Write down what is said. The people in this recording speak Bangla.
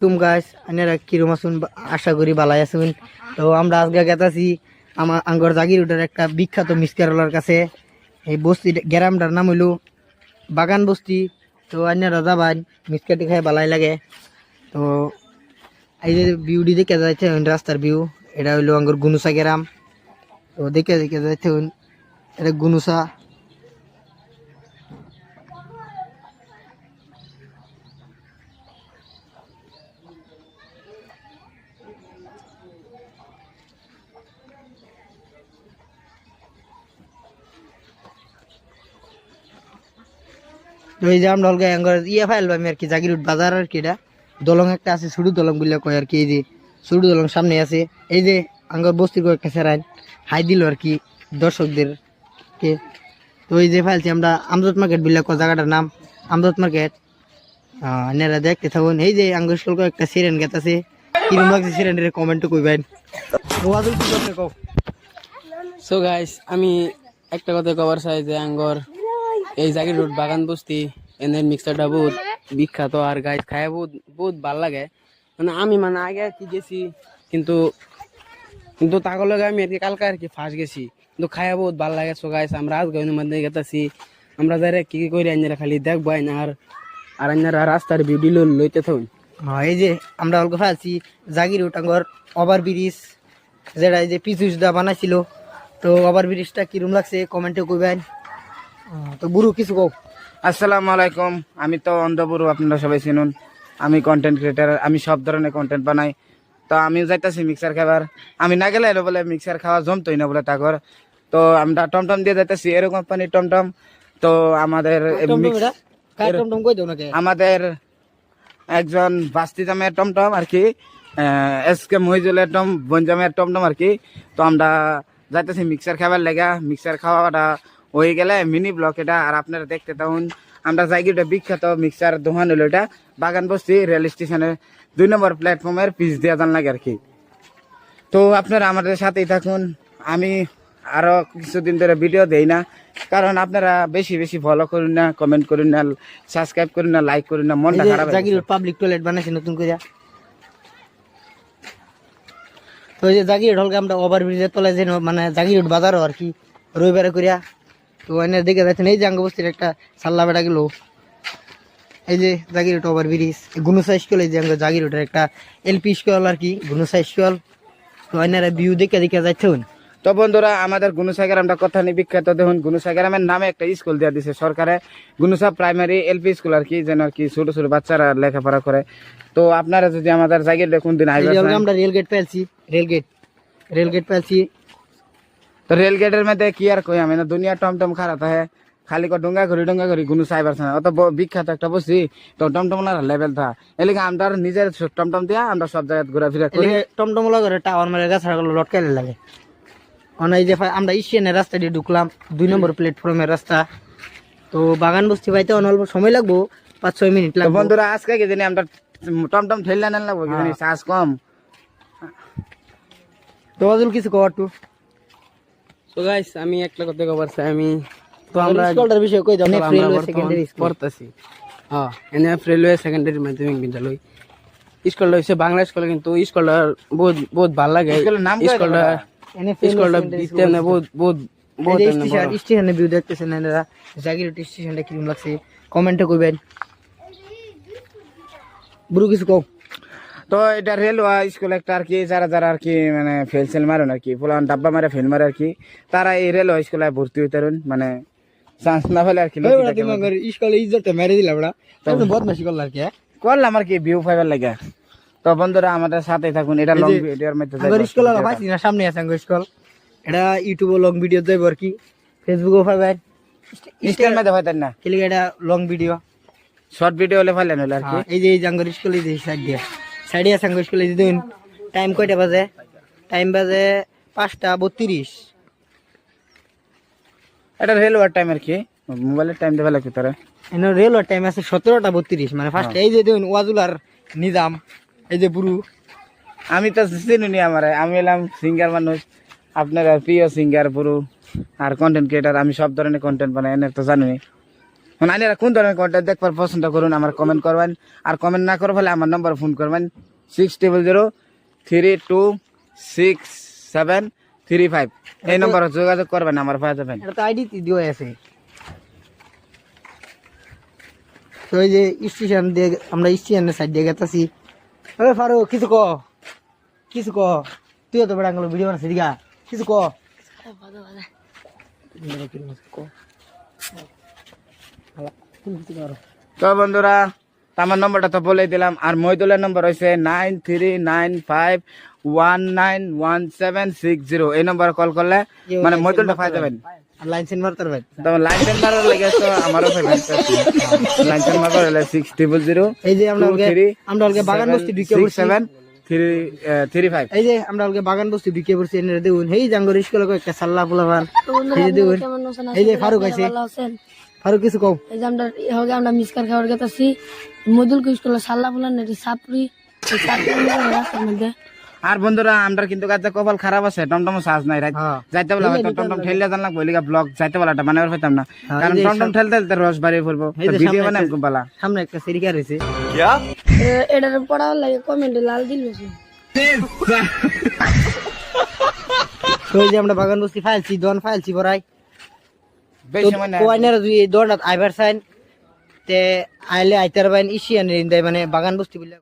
তুম গাছ আনারা কিরম আসুন আশা করি বালাই আসুন। তো আমরা আজকে গেতাছি আমার আঙ্গর জাগিরোডের একটা বিখ্যাত মিসকারলার কাছে। এই বস্তি গ্রামটার নাম হইল বাগান বস্তি। তো আনারা যাবান মিসকাটি খাই বালাই লাগে। তো এই যে ভিউটি দেখে যাচ্ছে রাস্তার ভিউ, এটা হইলো আঙ্গর গুনুসা গ্রাম। তো দেখে দেখে যাচ্ছে এটা গুনুসা। তো এই যে আমরা অলগা ইয়ে ফাইলবাম আর কি জাগিরোড বাজার আর কি। এটা দলং একটা আছে, ছোট দলং বললে কয় আর কি। এই যে ছোট দলং সামনে আছে, এই যে আঙ্গর বস্তির কয়েকটা সেরাইন হাই দিল আর কি দর্শকদের কে। তো এই যে ফাইলছি আমরা আমজত মার্কেট বললে কয় জায়গাটার নাম আমজত মার্কেট। আপনারা দেখতে থাকুন। এই যে আঙ্গুর স্কুল কয়েকটা সিরেন গেত আছে, কিরম লাগছে সিরেনের কমেন্ট কইবেন। সো গাইস, আমি একটা কথা কবার চাই যে আঙ্গর এই জাগিরোড বাগান বস্তি এনের মিক্সারটা বহুত বিখ্যাত। আর গাইস খায় বহুত বহুত ভাল লাগে। আমি আগে আর কি গেছি, কিন্তু কিন্তু তাকে লগে আমি আর কি কালকে আর কি ফার্স্ট গেছি, কিন্তু খায়া বহুত ভাল লাগে। সো গাইস, আমরা আজ গাইনের মধ্যে গেতাছি। আমরা যারা কি করি আইনারা খালি দেখবো আর আইনারা রাস্তার ভিডিও লইতে থাকুন। এই যে আমরা অল্প ফাইলছি জাগিরোড আঙ্গর ওভার ব্রিজ, যেটা এই যে পিচুস দা বানাইছিল। তো ওভার ব্রিজটা কিরম লাগছে কমেন্টে কইবেন। তো বুড়ো কিছু কও। আসসালামু আলাইকুম। আমি তো অন্ধবুরু, আপনারা সবাই চিনুন। আমি কন্টেন্ট ক্রিয়েটার, আমি সব ধরনের কন্টেন্ট বানাই। তো আমি যাইতাছি মিক্সার খাবার। আমি না গেলে এলো বলে মিক্সার খাওয়া জমতোই না বলে তাগর। তো আমরা টমটম দিয়ে যাইতেছি, এরো কোম্পানির টমটম। তো আমাদের আমাদের একজন বাস্তি জামের টমটম আর কি, এসকে মহিজুলের বনজামের টমটম আর কি। তো আমরা যাইতেছি মিক্সার খাবার লেগা। মিক্সার খাওয়াটা হয়ে গেলে মিনি ব্লক এটা। আর আপনারা দেখতে থাকুন। আমরা জায়গাটা বিখ্যাত মিক্সার দোকান হলো এটা বাগান বস্তি রেল স্টেশনের 2 নম্বর প্ল্যাটফর্মের পিচ দিয়ে যান লাগে আর কি। তো আপনারা আমাদের সাথেই থাকুন। আমি আরো কিছুদিন ধরে ভিডিও দেই না, কারণ আপনারা বেশি বেশি ফলো করুন না, কমেন্ট করুন না, সাবস্ক্রাইব করুন না, লাইক করুন না, মনটা খারাপ। জাগিরোড পাবলিক টয়লেট বানাইছে নতুন করে। তো এই যে জাগিরোড হলকে আমরা ওভার ব্রিজের তলায় যে জাগিরোড বাজারও আর কি রবিবারে করিয়া। তো এনে দেখে যাচ্ছেন এই যে আঙ্গবস্তির একটা সাল্লা বেড়া গেল। এই যে জাগিরোড ওভার ব্রিজ, গুনুসা স্কুল, এই যে জাগিরোডের একটা এলপি স্কুল আর কি, গুনুসা স্কুল। তো এনারা ভিউ দেখে দেখে যাচ্ছেন। তো বন্ধুরা, আমাদের গুনুসা গ্রামটা কথা নিয়ে বিখ্যাত। দেখুন, গুনুসা গ্রামের নামে একটা স্কুল দিয়ে দিছে সরকারে, গুনুসা প্রাইমারি এলপি স্কুল আর কি, যেন আর কি ছোট ছোট বাচ্চারা লেখাপড়া করে। তো আপনারা যদি আমাদের জায়গাটা কোন দিন আইবেন, আমরা রেলগেট পেয়েছি, রেলগেট পেয়েছি। তো রেলগেটের মধ্যে কি আর কই, আমি না দুনিয়া টমটম খারাপ হয়, খালি ডুঙ্গা ঘুরি গুনুসা আইবার না। অত বিখ্যাত একটা বসি তো টমটম লেভেল থা এলিকে আমরা নিজের টমটম দিয়া আমরা সব জায়গায় ঘোরাফেরা করি। টমটম করে টাওয়ার মেরে গাছাগুলো লটকাইলে লাগে। এই যে আমরা ইস্টিয়ানের রাস্তা দিয়ে ঢুকলাম, 2 নম্বর প্ল্যাটফর্মের রাস্তা। তো বাগান বস্তি পাইতে অল্প সময় লাগবো, 5-6 মিনিট লাগবে। বন্ধুরা, আজকে কি জানি আমরা টমটম ঠেললে নেন লাগবো, কি জানি চার্জ কম। তো অজুল কিছু কর টু। সো গাইস, আমি একটা কথা কবার চাই। আমি তো আমরা স্কুলটার বিষয় কই দাও। রেলওয়ে সেকেন্ডারি স্কুল পড়তাছি। এনএফ রেলওয়ে সেকেন্ডারি মাধ্যমিক বিদ্যালয়। স্কুলটা হচ্ছে বাংলা স্কুল, কিন্তু স্কুলটা বহুত বহুত ভালো লাগে। স্কুলটা দিতে না বহুত বহুত বহুত স্টেশনে ভিউ দেখতেছেন আপনারা। জাগিরোড স্টেশনটা কিরকম লাগছে কমেন্টে কইবেন। বুড়ো কিছু কও। তো এটা রেলওয়ে স্কুল একটা আর কি, যারা যারা আর কি মানে ফেল সেল মারেন আর কি, ফুলান ডাব্বা মারে ফেল মারে আর কি, তারা এই রেলওয়ে স্কুলে ভর্তি হইতারেন, মানে চান্স না হলে আর কি। স্কুলে ইজ্জতটা মেরে দিলাম না, তারপর বদমাশি করলাম আর কি করলাম আর কি ভিউ পাইবার লাগে। তো বন্ধুরা, আমাদের সাথে থাকুন। এটা লং ভিডিওর মধ্যে স্কুল পাইছি না, সামনে আছে আঙ্গুর স্কুল। এটা ইউটিউবে লং ভিডিও যাইব আর কি, ফেসবুকেও পাইবেন। ইনস্টার মধ্যে পাইতেন না, খেলে এটা লং ভিডিও, শর্ট ভিডিও হলে পাইলেন হলে আর কি। এই যে এই আঙ্গুর স্কুল, এই যে সাইডে আছে আঙ্গুর স্কুল। এই যে দেখুন টাইম কয়টা বাজে, টাইম বাজে 5:32। এটা রেলওয়ে টাইম আর কি, মোবাইলের টাইম দেওয়া লাগবে তারা। রেলওয়ে টাইম আছে 17:32, মানে ফার্স্ট। এই যে দেখুন ওয়াজুলার নিজাম, এই যে বুড়ু। আমি তো চিনুনি, আমি এলাম সিঙ্গার মানুষ, আপনার প্রিয় সিঙ্গার বুড়ু আর কন্টেন্ট ক্রিয়েটার। আমি সব ধরনের কন্টেন্ট বানাই, এনে তো জানুনি। নাইনেরা কোন ধরনের কন্টেন্ট দেখবার পছন্দ করুন আমার কমেন্ট করবেন আর কমেন্ট না করে ফেলে আমার নম্বর ফোন করবেন 6003266735 এই নম্বরে যোগাযোগ করবেন আমার পাওয়া যাবেন। এটা তো আইডি দিও আছে। তো এই যে স্টেশন দিয়ে আমরা স্টেশনের সাইড দিয়ে গেতাছি। আরে ফারুক কিছু ক, কিছু ক, তুইও তো বড় ভিডিও বানাচ্ছিস দিঘা, কিছু ক। তো বন্ধুরা আমার নম্বরটা তো বলে দিলাম আর মইদুলের নম্বর হয়েছে 9395191760 এই নম্বরে কল করলে মানে মইদুলটা পাই যাবেন। লাইন সেন্ড মারতে পারবেন। তবে লাইন সেন্ড মারার লাগে তো আমারও পাইবেন লাইন সেন্ড মারার হলে 6000 এই যে আমরা আলগে বাগান বস্তি ঢুকে পড়ছি 6735 এই যে আমরা আলগে বাগান বস্তি ঢুকে পড়ছি এনে দেখুন এই জাঙ্গর স্কুলে একটা সাল্লা পোলাবান এই যে দেখুন এই যে ফারুক আছে ফারুক কিছু কও এই যে আমরা মিসকার খাবার গেতাছি মদুল কুস্কুল সাল্লা বলেন এটি সাপড়ি রাস্তার মধ্যে। আর বন্ধুরা আমরা কিন্তু কাজে কপাল খারাপ আছে টমটম সাজ নাই রাইট হ্যাঁ। যাইতে বলা হয়তো টমটম ঠেললে জান লাগবে লিগা ব্লগ যাইতে বলাটা মানে পাইতাম না কারণ টমটম ঠেলতে ঠেলতে রস বাড়িয়ে পড়বো ভিডিও বানাই খুব ভালো সামনে একটা সিরিকা রয়েছে এটার পড়ার লাগে কমেন্টে লাল দিল তো এই যে আমরা বাগান বস্তি ফাইলছি দন ফাইলছি বড়াই বেশি মানে কোয়াইনার দুই দন্ডাত আইবার সাইন তে আইলে আইতার বাইন ইসিয়ান মানে বাগান বস্তি বলে